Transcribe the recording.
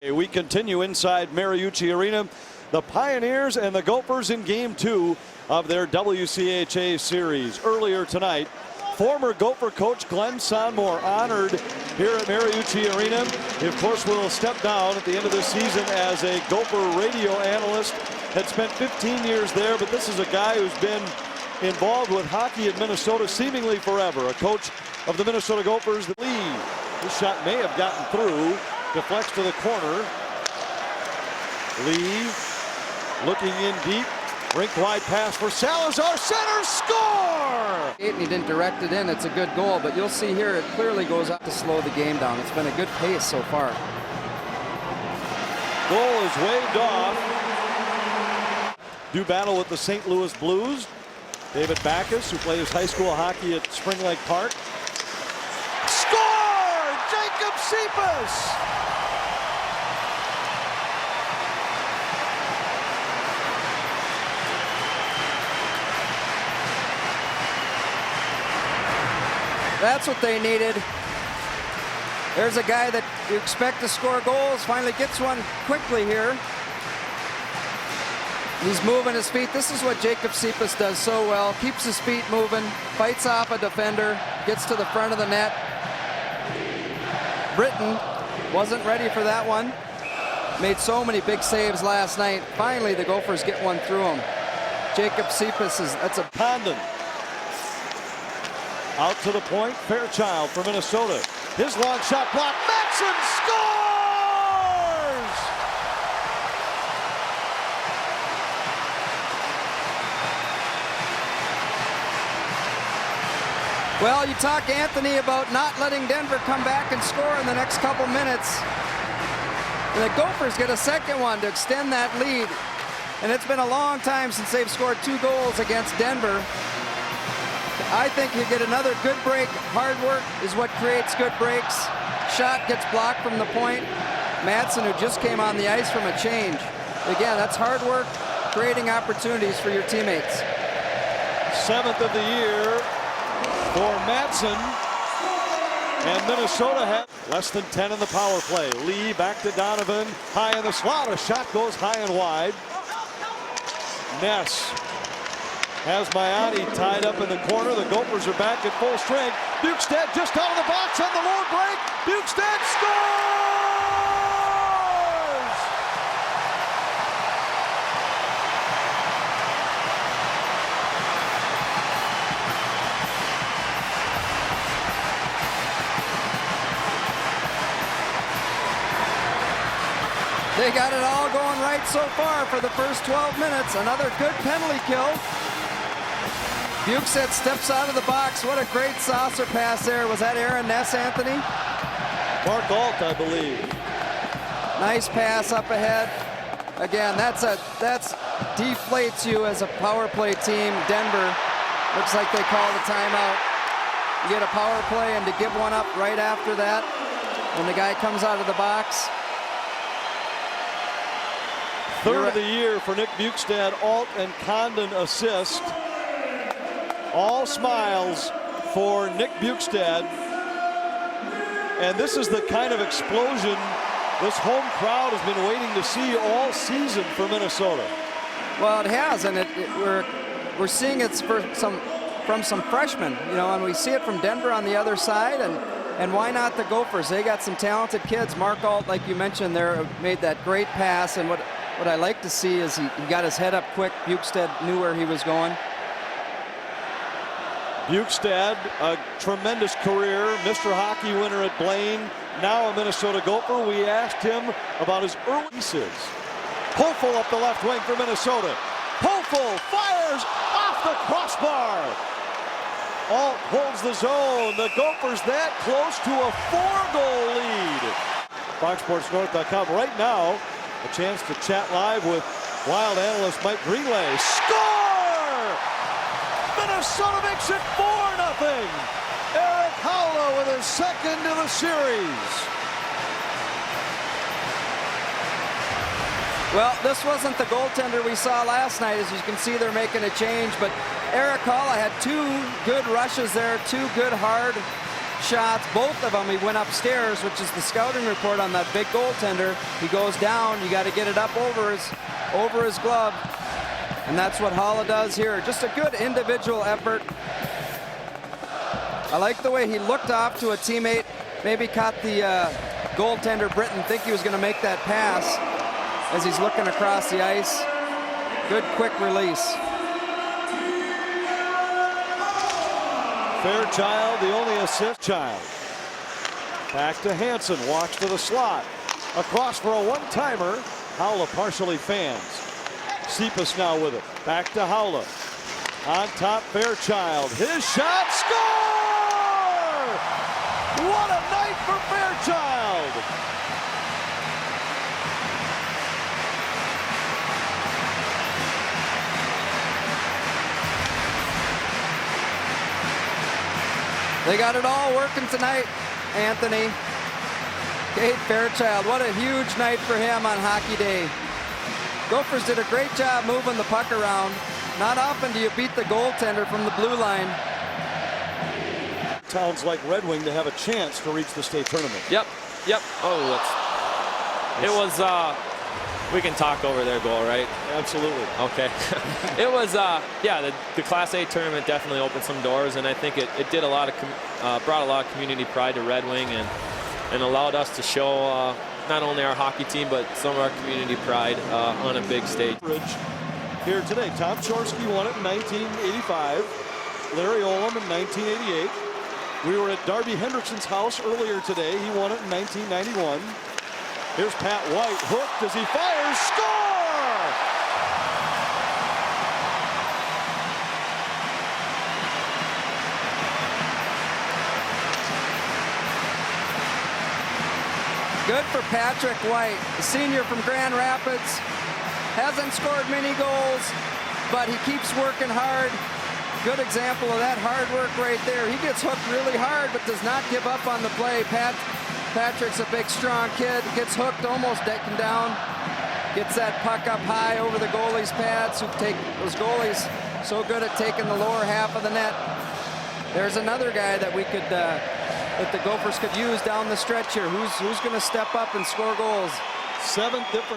We continue inside Mariucci Arena. The Pioneers and the Gophers in Game 2 of their WCHA series. Earlier tonight, former Gopher coach Glenn Sonmore honored here at Mariucci Arena. He, of course, will step down at the end of this season as a Gopher radio analyst. Had spent 15 years there, but this is a guy who's been involved with hockey in Minnesota seemingly forever. A coach of the Minnesota Gophers. The lead. This shot may have gotten through. Deflects to the corner. Lee looking in deep. Rink wide pass for Salazar. Center score! And he didn't direct it in. It's a good goal, but you'll see here it clearly goes up to slow the game down. It's been a good pace so far. Goal is waved off. Do battle with the St. Louis Blues. David Backus, who plays high school hockey at Spring Lake Park. Score! Jacob Cephas! That's what they needed. There's a guy that you expect to score goals, finally gets one quickly here. He's moving his feet. This is what Jacob Cephas does so well. Keeps his feet moving, fights off a defender, gets to the front of the net. Britton wasn't ready for that one. Made so many big saves last night. Finally, the Gophers get one through him. Jacob Cephas that's a Condon. Out to the point, Fairchild for Minnesota. His long shot blocked. Matson scores! Well, you talk Anthony about not letting Denver come back and score in the next couple minutes. And the Gophers get a second one to extend that lead. And it's been a long time since they've scored 2 goals against Denver. I think you get another good break. Hard work is what creates good breaks. Shot gets blocked from the point. Madsen, who just came on the ice from a change. Again, that's hard work, creating opportunities for your teammates. 7th of the year for Madsen. And Minnesota had less than 10 in the power play. Lee back to Donovan. High in the slot. A shot goes high and wide. Ness has Maiani tied up in the corner. The Gophers are back at full strength. Bukestad just out of the box on the low break. Bukestad scores! They got it all going right so far for the first 12 minutes. Another good penalty kill. Bukestad steps out of the box. What a great saucer pass there. Was that Aaron Ness, Anthony? Mark Alt, I believe. Nice pass up ahead. Again, that deflates you as a power play team. Denver looks like they call the timeout. You get a power play, and to give one up right after that when the guy comes out of the box. Third of the year for Nick Bukestad. Alt and Condon assist. All smiles for Nick Bukestad. And this is the kind of explosion this home crowd has been waiting to see all season for Minnesota. Well, it has, and we're seeing it from some freshmen, you know, and we see it from Denver on the other side, and why not the Gophers? They got some talented kids. Mark Alt, like you mentioned there, made that great pass, and what I like to see is he got his head up quick. Bukestad knew where he was going. Bukestad, a tremendous career, Mr. Hockey winner at Blaine, now a Minnesota Gopher. We asked him about his early pieces. Hopeful up the left wing for Minnesota. Hopeful fires off the crossbar. Alt holds the zone. The Gophers that close to a 4-goal lead. FoxSportsNorth.com right now. A chance to chat live with Wild analyst Mike Greenlay. Score! Minnesota makes it 4-0. Eric Howler with his second of the series. Well, this wasn't the goaltender we saw last night. As you can see, they're making a change, but Eric Halla had 2 good rushes there, 2 good hard shots, both of them. He went upstairs, which is the scouting report on that big goaltender. He goes down. You got to get it up over his glove, and that's what Haula does here. Just a good individual effort. I like the way he looked off to a teammate. Maybe caught the goaltender Britton think he was going to make that pass as he's looking across the ice. Good quick release. Fairchild, the only assist. Child. Back to Hansen, walks to the slot. Across for a one-timer. Haula partially fans. Cephas now with it. Back to Haula. On top, Fairchild. His shot, score! What a night for Fairchild! They got it all working tonight, Anthony. Cade Fairchild, what a huge night for him on hockey day. Gophers did a great job moving the puck around. Not often do you beat the goaltender from the blue line. Towns like Red Wing to have a chance to reach the state tournament. Yep. Oh, it was, we can talk over their goal, right? Absolutely. Okay. It was, yeah, the Class A tournament definitely opened some doors, and I think it did a lot of, brought a lot of community pride to Red Wing and allowed us to show not only our hockey team, but some of our community pride on a big stage. Here today, Tom Chorsky won it in 1985, Larry Olam in 1988. We were at Darby Hendrickson's house earlier today. He won it in 1991. Here's Pat White, hooked as he fires, score! Good for Patrick White, a senior from Grand Rapids. Hasn't scored many goals, but he keeps working hard. Good example of that hard work right there. He gets hooked really hard, but does not give up on the play. Patrick's a big, strong kid. Gets hooked, almost decking down. Gets that puck up high over the goalie's pads. Those goalies so good at taking the lower half of the net. There's another guy that we could, that the Gophers could use down the stretch here. Who's going to step up and score goals? 7 different